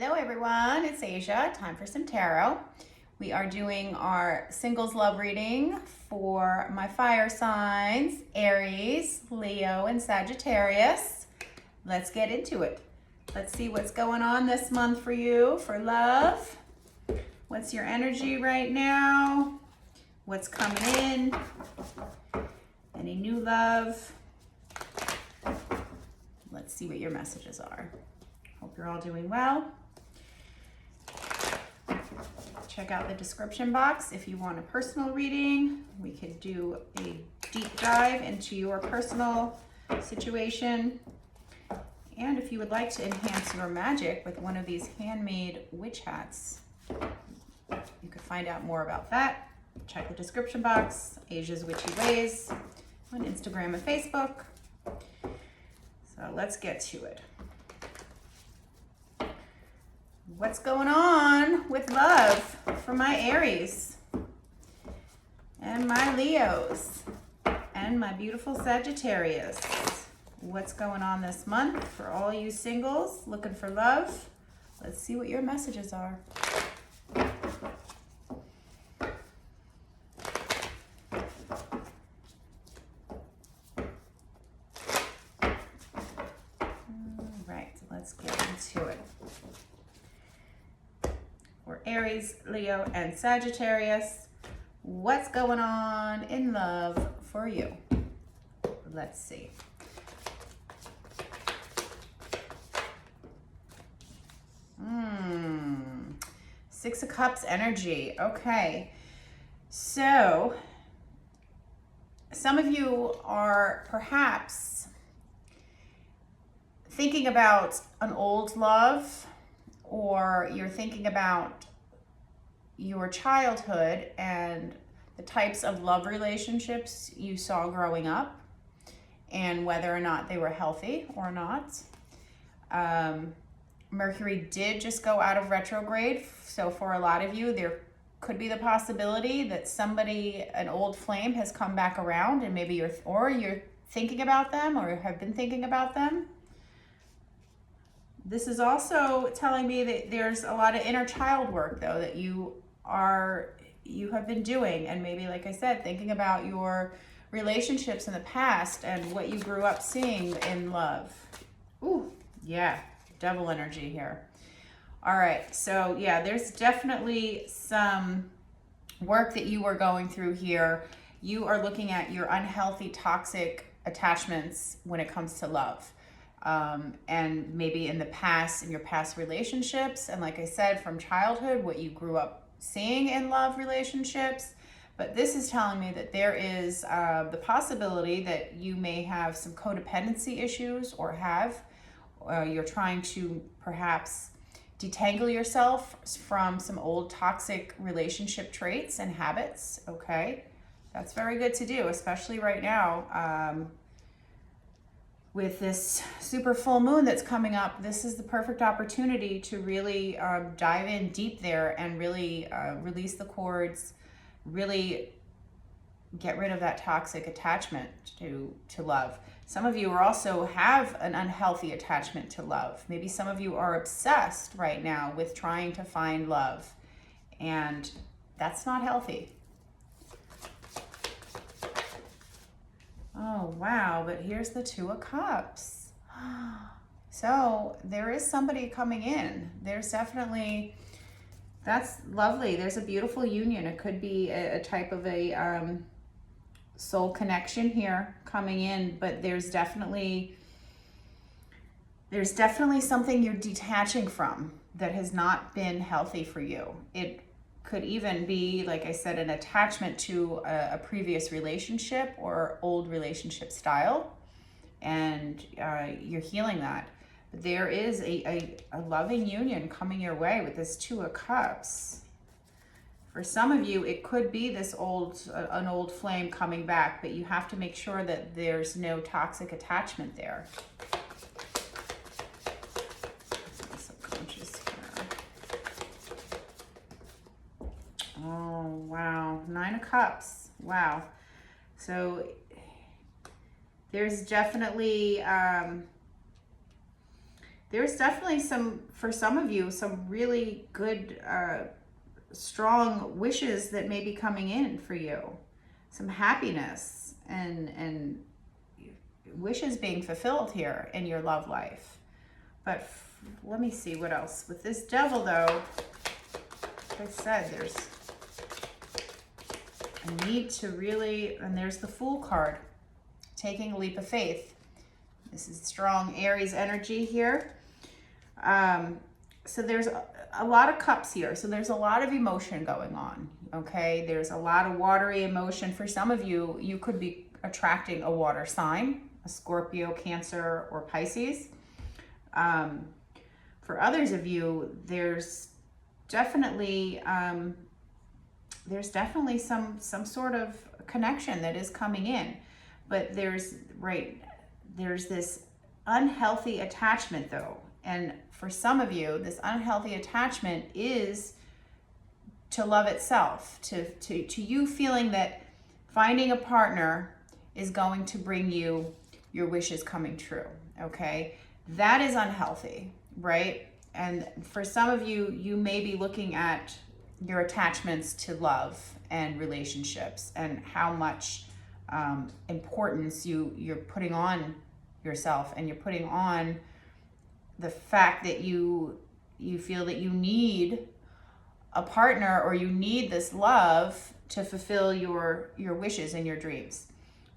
Hello everyone, it's Asia. Time for some tarot. We are doing our singles love reading for my fire signs, Aries, Leo, and Sagittarius. Let's get into it. Let's see what's going on this month for you for love. What's your energy right now? What's coming in? Any new love? Let's see what your messages are. Hope you're all doing well. Check out the description box if you want a personal reading. We could do a deep dive into your personal situation. And if you would like to enhance your magic with one of these handmade witch hats, you could find out more about that. Check the description box, Asia's Witchy Ways, on Instagram and Facebook. So let's get to it. What's going on with love for my Aries and my Leos and my beautiful Sagittarius? What's going on this month for all you singles looking for love? Let's see what your messages are. All right, let's get into it. For Aries, Leo, and Sagittarius, what's going on in love for you? Let's see. Six of Cups energy. Okay. So, some of you are perhaps thinking about an old love, or you're thinking about your childhood and the types of love relationships you saw growing up and whether or not they were healthy or not. Mercury did just go out of retrograde, so for a lot of you, there could be the possibility that somebody, an old flame, has come back around, and maybe you're thinking about them or have been thinking about them. This is also telling me that there's a lot of inner child work, though, that you have been doing, and maybe, like I said, thinking about your relationships in the past and what you grew up seeing in love. Ooh, yeah, devil energy here. All right, so yeah, there's definitely some work that you are going through here. You are looking at your unhealthy, toxic attachments when it comes to love. And maybe in the past, in your past relationships, and like I said, from childhood, what you grew up seeing in love relationships. But this is telling me that there is the possibility that you may have some codependency issues, or you're trying to perhaps detangle yourself from some old toxic relationship traits and habits. Okay, that's very good to do, especially right now. With this super full moon that's coming up, this is the perfect opportunity to really dive in deep there and really release the cords, really get rid of that toxic attachment to love. Some of you also have an unhealthy attachment to love. Maybe some of you are obsessed right now with trying to find love, and that's not healthy. Oh, wow, but here's the Two of Cups. So there is somebody coming in. There's definitely, that's lovely. There's a beautiful union. It could be a type of a soul connection here coming in, but there's definitely something you're detaching from that has not been healthy for you. It could even be, like I said, an attachment to a previous relationship or old relationship style, and you're healing that. But there is a loving union coming your way with this Two of Cups. For some of you, it could be this an old flame coming back, but you have to make sure that there's no toxic attachment there. Oh, wow. Nine of Cups. Wow. So there's definitely there's definitely for some of you, some really good, strong wishes that may be coming in for you. Some happiness and wishes being fulfilled here in your love life. But let me see what else. With this devil though, like I said, there's a need to really, and there's the Fool card, taking a leap of faith. This is strong Aries energy here. So there's a lot of cups here. So there's a lot of emotion going on, okay? There's a lot of watery emotion. For some of you, you could be attracting a water sign, a Scorpio, Cancer, or Pisces. For others of you, there's definitely some sort of connection that is coming in, but there's this unhealthy attachment though. And for some of you, this unhealthy attachment is to love itself, to you feeling that finding a partner is going to bring you your wishes coming true, okay? That is unhealthy, right? And for some of you, you may be looking at your attachments to love and relationships and how much importance you're putting on yourself, and you're putting on the fact that you feel that you need a partner, or you need this love to fulfill your wishes and your dreams,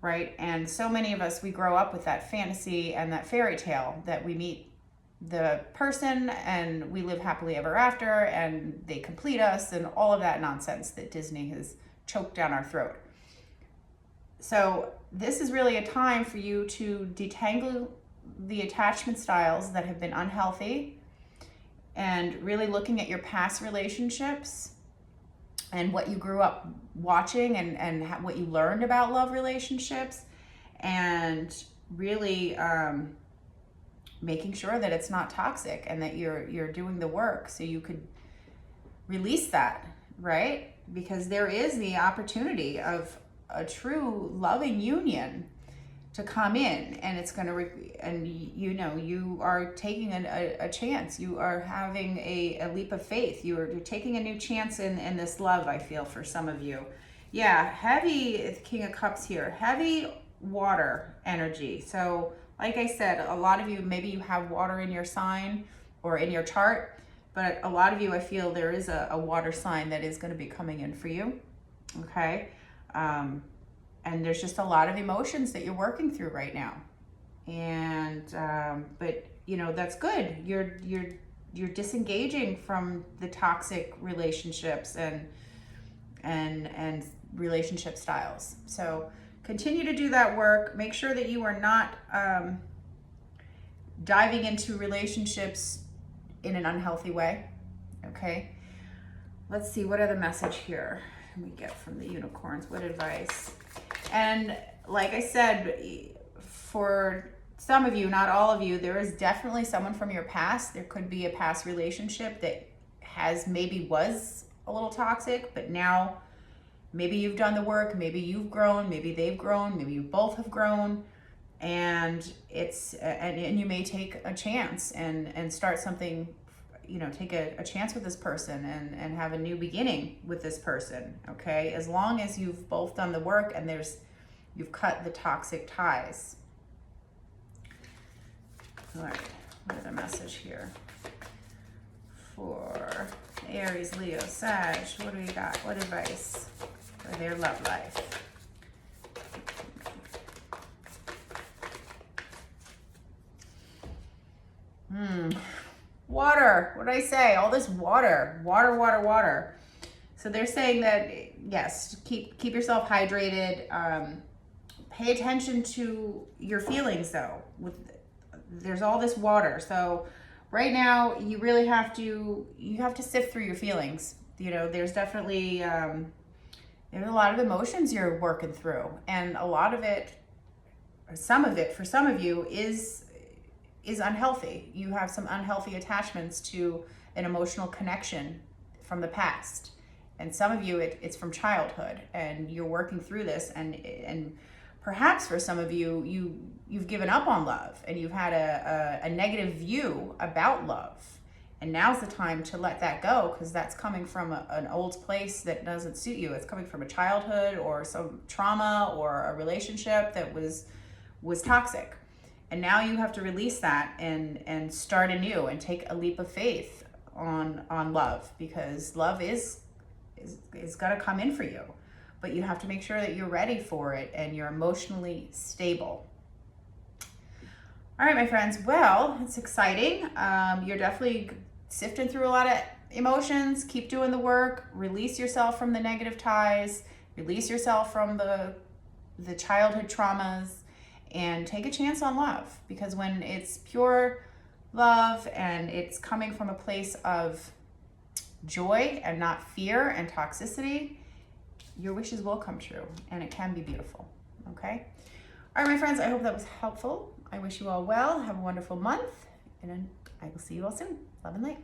right? And so many of us, we grow up with that fantasy and that fairy tale that we meet the person and we live happily ever after and they complete us and all of that nonsense that Disney has choked down our throat. So this is really a time for you to detangle the attachment styles that have been unhealthy, and really looking at your past relationships and what you grew up watching and what you learned about love relationships, and really making sure that it's not toxic and that you're doing the work so you could release that, right? Because there is the opportunity of a true loving union to come in, and it's going to, and you are taking a chance. You are having a leap of faith. You're taking a new chance in this love, I feel, for some of you. Yeah, heavy King of Cups here, heavy water energy. So like I said, a lot of you, maybe you have water in your sign or in your chart, but a lot of you, I feel there is a water sign that is going to be coming in for you, okay? And there's just a lot of emotions that you're working through right now. And, but that's good. You're disengaging from the toxic relationships and relationship styles. So continue to do that work. Make sure that you are not diving into relationships in an unhealthy way, okay? Let's see, what other message here can we get from the unicorns? What advice? And like I said, for some of you, not all of you, there is definitely someone from your past. There could be a past relationship that maybe was a little toxic, but now maybe you've done the work, maybe you've grown, maybe they've grown, maybe you both have grown, and and you may take a chance and start something, take a chance with this person and have a new beginning with this person, okay? As long as you've both done the work and you've cut the toxic ties. All right, what is the message here for Aries, Leo, Sag? What do we got? What advice for their love life? Water. What did I say? All this water. Water. So they're saying that, yes, keep yourself hydrated. Pay attention to your feelings though. There's all this water. So right now you really have to sift through your feelings. There's definitely there's a lot of emotions you're working through, and a lot of it, or some of it for some of you is unhealthy. You have some unhealthy attachments to an emotional connection from the past. And some of you, it's from childhood, and you're working through this. perhaps for some of you, you've given up on love and you've had a negative view about love. And now's the time to let that go, because that's coming from an old place that doesn't suit you. It's coming from a childhood or some trauma or a relationship that was toxic. And now you have to release that and start anew and take a leap of faith on love, because love is going to come in for you. But you have to make sure that you're ready for it and you're emotionally stable. All right, my friends. Well, it's exciting. You're definitely sifting through a lot of emotions. Keep doing the work. Release yourself from the negative ties. Release yourself from the childhood traumas, and take a chance on love. Because when it's pure love and it's coming from a place of joy and not fear and toxicity, your wishes will come true, and it can be beautiful. Okay? All right, my friends, I hope that was helpful. I wish you all well. Have a wonderful month, and I will see you all soon. Love and light.